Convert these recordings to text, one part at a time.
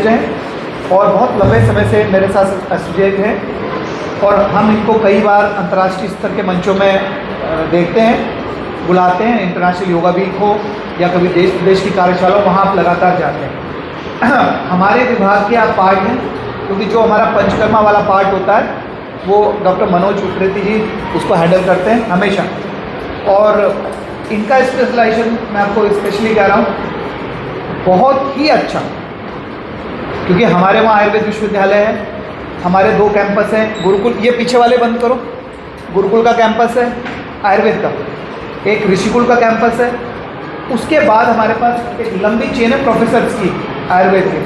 दिग्गज हैं और बहुत लंबे समय से मेरे साथ एसोसिएट हैं और हम इनको कई बार अंतर्राष्ट्रीय स्तर के मंचों में देखते हैं, बुलाते हैं। इंटरनेशनल योगा वीक हो या कभी देश विदेश की कार्यशाला हो, वहाँ आप लगातार जाते हैं। हमारे विभाग के आप पार्ट हैं, क्योंकि जो हमारा पंचकर्मा वाला पार्ट होता है वो डॉक्टर मनोज उप्रेती जी उसको हैंडल करते हैं हमेशा। और इनका स्पेशलाइजेशन मैं आपको स्पेशली कह रहा हूँ बहुत ही अच्छा, क्योंकि हमारे वहाँ आयुर्वेद विश्वविद्यालय है, हमारे 2 कैंपस हैं। गुरुकुल, ये पीछे वाले बंद करो, गुरुकुल का कैंपस है आयुर्वेद का, एक ऋषिकुल का कैंपस है। उसके बाद हमारे पास एक लंबी चेन है प्रोफेसर्स की आयुर्वेद के।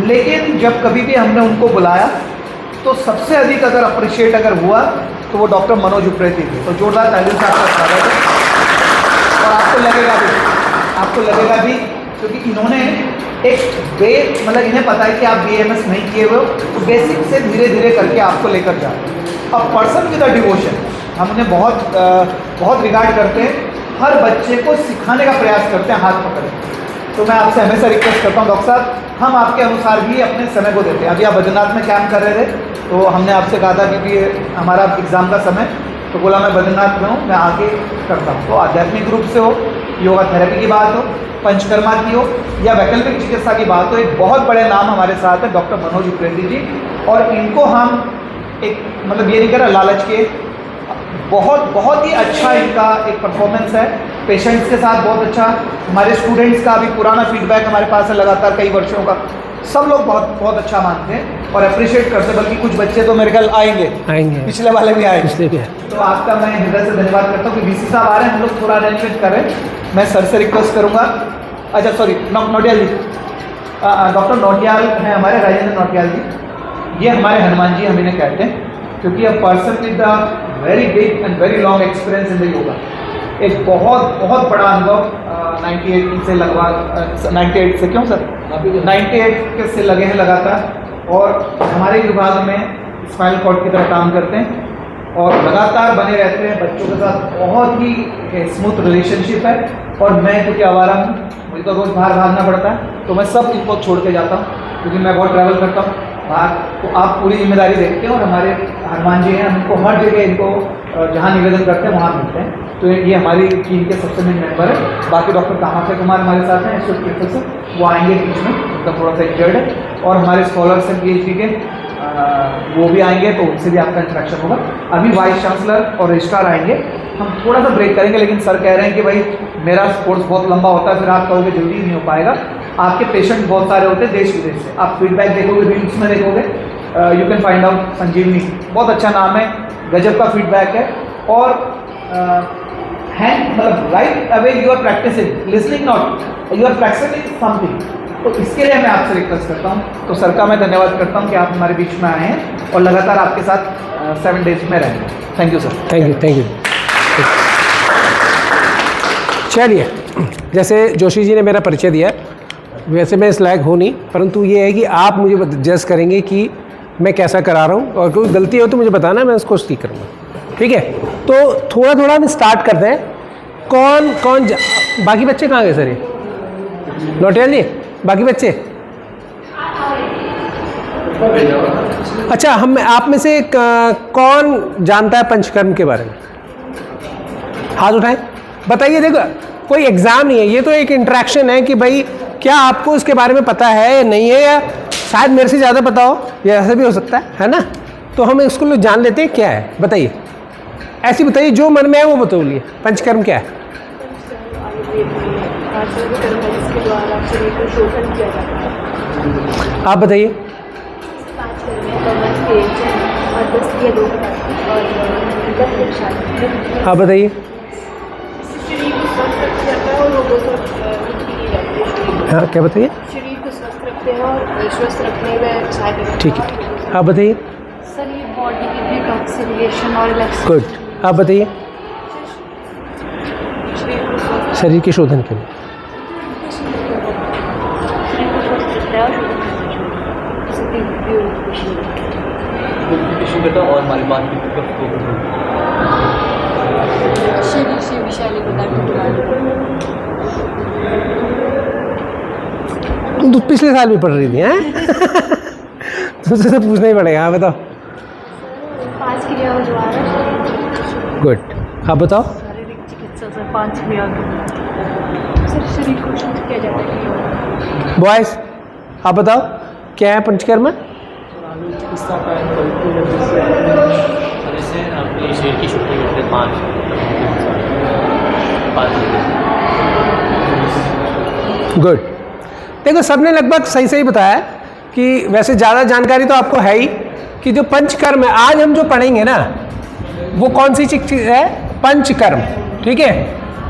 लेकिन जब कभी भी हमने उनको बुलाया तो सबसे अधिक अगर अप्रिशिएट अगर हुआ तो वो डॉक्टर मनोज उप्रेती थे। तो जोरदार तालियों से आपका स्वागत है। और आपको लगेगा भी क्योंकि इन्होंने एक मतलब इन्हें पता है कि आप BAMS नहीं किए हुए हो, तो बेसिक से धीरे धीरे करके आपको लेकर जाओ। अब पर्सन विद अ डिवोशन, हम उन्हें बहुत रिगार्ड करते हैं, हर बच्चे को सिखाने का प्रयास करते हैं हाथ पकड़ के। तो मैं आपसे हमेशा रिक्वेस्ट करता हूँ डॉक्टर साहब, हम आपके अनुसार ही अपने समय को देते हैं। अभी आप बद्रीनाथ में कैंप कर रहे थे, तो हमने आपसे कहा था क्योंकि हमारा एग्ज़ाम का समय, तो बोला मैं बद्रीनाथ में हूँ, मैं आके करता हूँ। तो आध्यात्मिक रूप से हो, योगा थेरेपी की बात हो, पंचकर्मा की हो या वैकल्पिक चिकित्सा की बात हो, एक बहुत बड़े नाम हमारे साथ है डॉक्टर मनोज उप्रेती जी। और इनको हम एक मतलब ये नहीं कह रहा लालच के, बहुत ही अच्छा इनका एक परफॉर्मेंस है पेशेंट्स के साथ, बहुत अच्छा। हमारे स्टूडेंट्स का अभी पुराना फीडबैक हमारे पास है लगातार कई वर्षों का, सब लोग बहुत अच्छा मानते हैं और अप्रिशिएट करते हैं। बल्कि कुछ बच्चे तो मेरे ख्याल आएंगे, पिछले वाले भी आएंगे। तो आपका मैं हृदय से धन्यवाद करता हूँ कि VC साहब आ रहे हैं, हम लोग थोड़ा अरेंजमेंट कर रहे हैं। मैं सर से रिक्वेस्ट करूँगा, अच्छा सॉरी नौटियाल जी, डॉक्टर नौटियाल हैं हमारे, राजेंद्र नौटियाल जी। ये हमारे हनुमान जी हम इन्हें कहते हैं, क्योंकि a person with the very big and very long experience in the yoga, एक बहुत बड़ा अनुभव 98 से लगवा 98 से क्यों सर 98 से लगे हैं लगातार, और हमारे विभाग में स्पाइनल कॉर्ड की तरह काम करते हैं और लगातार बने रहते हैं बच्चों के साथ। बहुत ही स्मूथ रिलेशनशिप है। और मैं क्योंकि आवारा हूँ, मुझे तो रोज़ बाहर भागना पड़ता है, तो मैं सब इनको छोड़ के जाता हूँ, क्योंकि मैं बहुत ट्रैवल करता हूँ बाहर। तो आप पूरी जिम्मेदारी देखते हैं और हमारे हनुमान जी हैं, हम इनको हर जगह इनको जहाँ निवेदन करते हैं वहाँ मिलते हैं। तो ये हमारी टीम के सबसे मेन मेंबर है। बाकी डॉक्टर कामाख्या कुमार हमारे साथ हैं, एसोसिएट प्रोफेसर, वो आएंगे बीच में, मतलब थोड़ा सा इंजर्ड है। और हमारे स्कॉलर्स हैं PhD के, वो भी आएंगे, तो उनसे भी आपका इंटरेक्शन होगा। अभी वाइस चांसलर और रजिस्ट्रार आएंगे, हम थोड़ा सा ब्रेक करेंगे, लेकिन सर कह रहे हैं कि भाई मेरा कोर्स बहुत लंबा होता है, फिर आप कहोगे जल्दी नहीं हो पाएगा। आपके पेशेंट बहुत सारे होते हैं देश विदेश से, आप फीडबैक देखोगे, रील्स में देखोगे, यू कैन फाइंड आउट। संजीवनी बहुत अच्छा नाम है, गजब का फीडबैक है। और मतलब right away you are practising, listening not, you are practising something. तो इसके लिए मैं आपसे रिक्वेस्ट करता हूँ। तो सर का मैं धन्यवाद करता हूँ कि आप हमारे बीच में आए हैं और लगातार आपके साथ 7 डेज में रहेंगे। Thank you sir. Thank you. चलिए, जैसे जोशी जी ने मेरा परिचय दिया, वैसे मैं इस लायक हूँ नहीं, परंतु ये है कि आप मुझे जज करेंगे कि मैं कैसा करा रहा हूँ, और कोई गलती हो तो मुझे बताना, मैं उसको ठीक करूँगा। ठीक है, तो थोड़ा हम स्टार्ट करते हैं। कौन बाकी बच्चे कहाँ गए सर? ये नौटियाल जी, बाकी बच्चे? अच्छा, आप में से कौन जानता है पंचकर्म के बारे में? हाथ उठाएं, बताइए। देखो, कोई एग्ज़ाम नहीं है, ये तो एक इंटरेक्शन है कि भाई क्या आपको इसके बारे में पता है या नहीं है, या शायद मेरे से ज़्यादा पता हो, या ऐसा भी हो सकता है ना? तो हम इसको जान लेते हैं क्या है। बताइए, ऐसी बताइए जो मन में है वो बताइए। पंचकर्म क्या है? आप बताइए। आप बताइए। हाँ, क्या बताइए? शरीर को स्वस्थ रखते हैं और स्वस्थ रखने में सहायता। ठीक है, आप बताइए। सर, ये बॉडी की डिटॉक्सिफिकेशन और रिलैक्सेशन। गुड, आप बताइए। शरीर के शोधन के लिए। और मालूमात की तरफ फोकस शरीर से विषैले पदार्थों के बारे में। तुम तो पिछले साल भी पढ़ रही थी हैं? तुमसे तो पूछना ही पड़ेगा। हाँ बताओ। 5 क्रियाओं द्वारा गुड। हाँ बताओ। शारीरिक चिकित्सा से 5 क्रिया सर शरीर को शुद्ध किया जाता है। बॉयज आप बताओ क्या है पंचकर्म? चिकित्सा का जैसे अपने शरीर की शुद्धि करते हैं 5। गुड। देखो सबने लगभग सही सही बताया कि वैसे ज़्यादा जानकारी तो आपको है ही कि जो पंचकर्म है आज हम जो पढ़ेंगे ना वो कौन सी चीज़ है? पंचकर्म। ठीक है,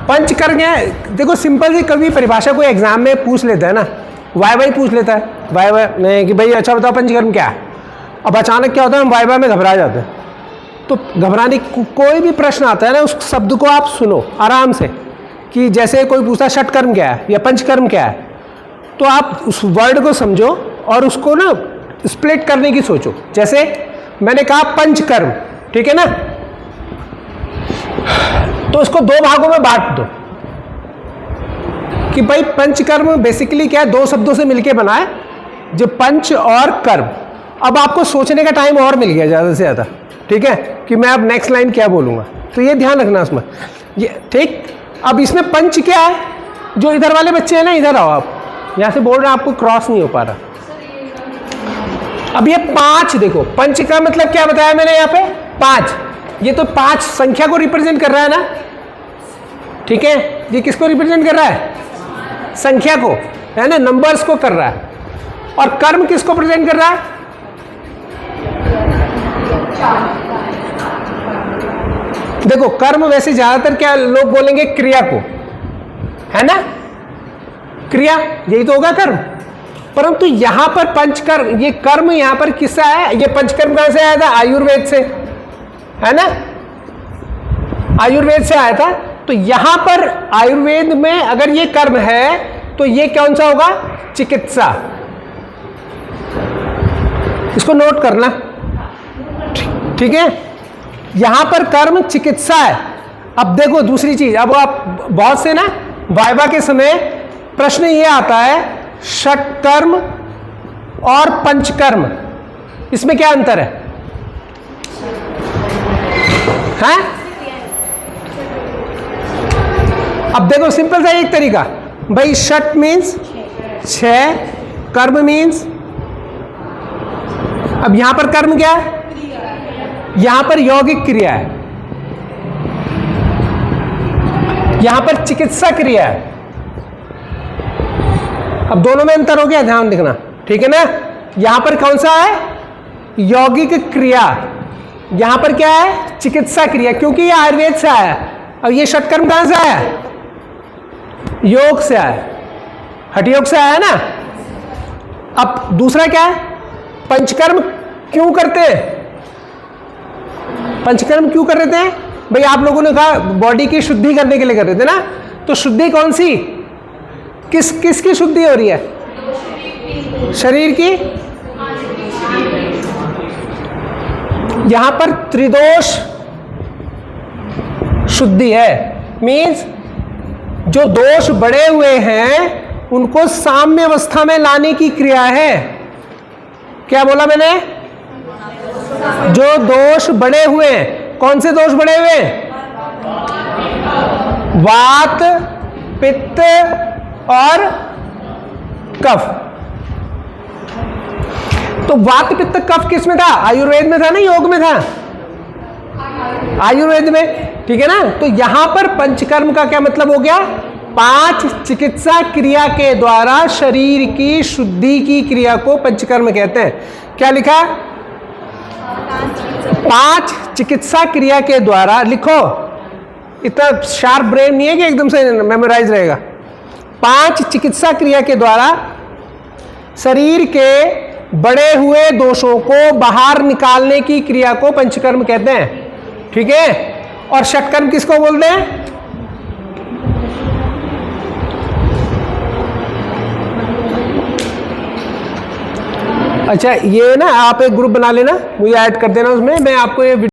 पंचकर्म है। देखो सिंपल सी कभी परिभाषा कोई एग्जाम में पूछ लेता है ना, वाई पूछ लेता है वाई नहीं कि भाई अच्छा बताओ पंचकर्म क्या है। अब अचानक क्या होता है हम वाई में घबरा जाते हैं। तो घबराने कोई भी प्रश्न आता है ना उस शब्द को आप सुनो आराम से कि जैसे कोई पूछता षटकर्म क्या है या पंचकर्म क्या है, तो आप उस वर्ड को समझो और उसको ना स्प्लिट करने की सोचो। जैसे मैंने कहा पंचकर्म, ठीक है ना, तो उसको 2 भागों में बांट दो कि भाई पंचकर्म बेसिकली क्या है? 2 शब्दों से मिलके बना है, जो पंच और कर्म। अब आपको सोचने का टाइम और मिल गया ज़्यादा से ज़्यादा, ठीक है, कि मैं अब नेक्स्ट लाइन क्या बोलूँगा, तो ये ध्यान रखना उसमें ये। ठीक, अब इसमें पंच क्या है? जो इधर वाले बच्चे हैं ना, इधर आओ आप, यहाँ से बोल रहे हैं आपको क्रॉस नहीं हो पा रहा। अब ये 5 देखो, पंच का मतलब क्या बताया मैंने यहाँ पे? 5। ये तो 5 संख्या को रिप्रेजेंट कर रहा है ना, ठीक है। ये किसको रिप्रेजेंट कर रहा है? संख्या को, है ना, नंबर्स को कर रहा है। और कर्म किसको प्रेजेंट कर रहा है? देखो कर्म वैसे ज्यादातर क्या लोग बोलेंगे? क्रिया को, है ना, क्रिया, यही तो होगा कर्म। परंतु यहां पर पंचकर्म, ये कर्म यहां पर किससे आया? ये पंचकर्म कहां से आया था? आयुर्वेद से, है ना, आयुर्वेद से आया था। तो यहां पर आयुर्वेद में अगर ये कर्म है तो ये कौन सा होगा? चिकित्सा। इसको नोट करना, ठीक है। यहां पर कर्म चिकित्सा है। अब देखो दूसरी चीज, अब आप बहुत से ना वाइवा के समय प्रश्न ये आता है षटकर्म और पंचकर्म, इसमें क्या अंतर है? हैं? अब देखो सिंपल सा एक तरीका, भाई षट मीन्स 6, कर्म मीन्स, अब यहां पर कर्म क्या है? यहां पर यौगिक क्रिया है, यहां पर चिकित्सा क्रिया है। अब दोनों में अंतर हो गया, ध्यान रखना, ठीक है ना। यहां पर कौन सा है? यौगिक क्रिया, यहां पर क्या है? चिकित्सा क्रिया, क्योंकि ये आयुर्वेद से आया। अब ये षटकर्म कहां से आया? योग से आया, हठयोग से आया ना। अब दूसरा क्या है? पंचकर्म क्यों करते हैं? पंचकर्म क्यों कर रहे थे भाई? आप लोगों ने कहा बॉडी की शुद्धि करने के लिए कर रहे थे ना, तो शुद्धि कौन सी? किसकी शुद्धि हो रही है? शरीर की। यहां पर त्रिदोष शुद्धि है, मीन्स जो दोष बढ़े हुए हैं उनको साम्य अवस्था में लाने की क्रिया है। क्या बोला मैंने? जो दोष बढ़े हुए हैं, कौन से दोष बढ़े हुए हैं? वात, पित्त और कफ। तो वात, पित्त, कफ किस में था? आयुर्वेद में था ना, योग में था? आयुर्वेद में, ठीक है ना। तो यहां पर पंचकर्म का क्या मतलब हो गया? 5 चिकित्सा क्रिया के द्वारा शरीर की शुद्धि की क्रिया को पंचकर्म कहते हैं। क्या लिखा? 5 चिकित्सा क्रिया के द्वारा। लिखो, इतना शार्प ब्रेन नहीं है कि एकदम से मेमोराइज रहेगा। 5 चिकित्सा क्रिया के द्वारा शरीर के बढ़े हुए दोषों को बाहर निकालने की क्रिया को पंचकर्म कहते हैं, ठीक है। और षटकर्म किसको बोलते हैं? अच्छा, ये ना आप एक ग्रुप बना लेना, मुझे ऐड कर देना उसमें, मैं आपको ये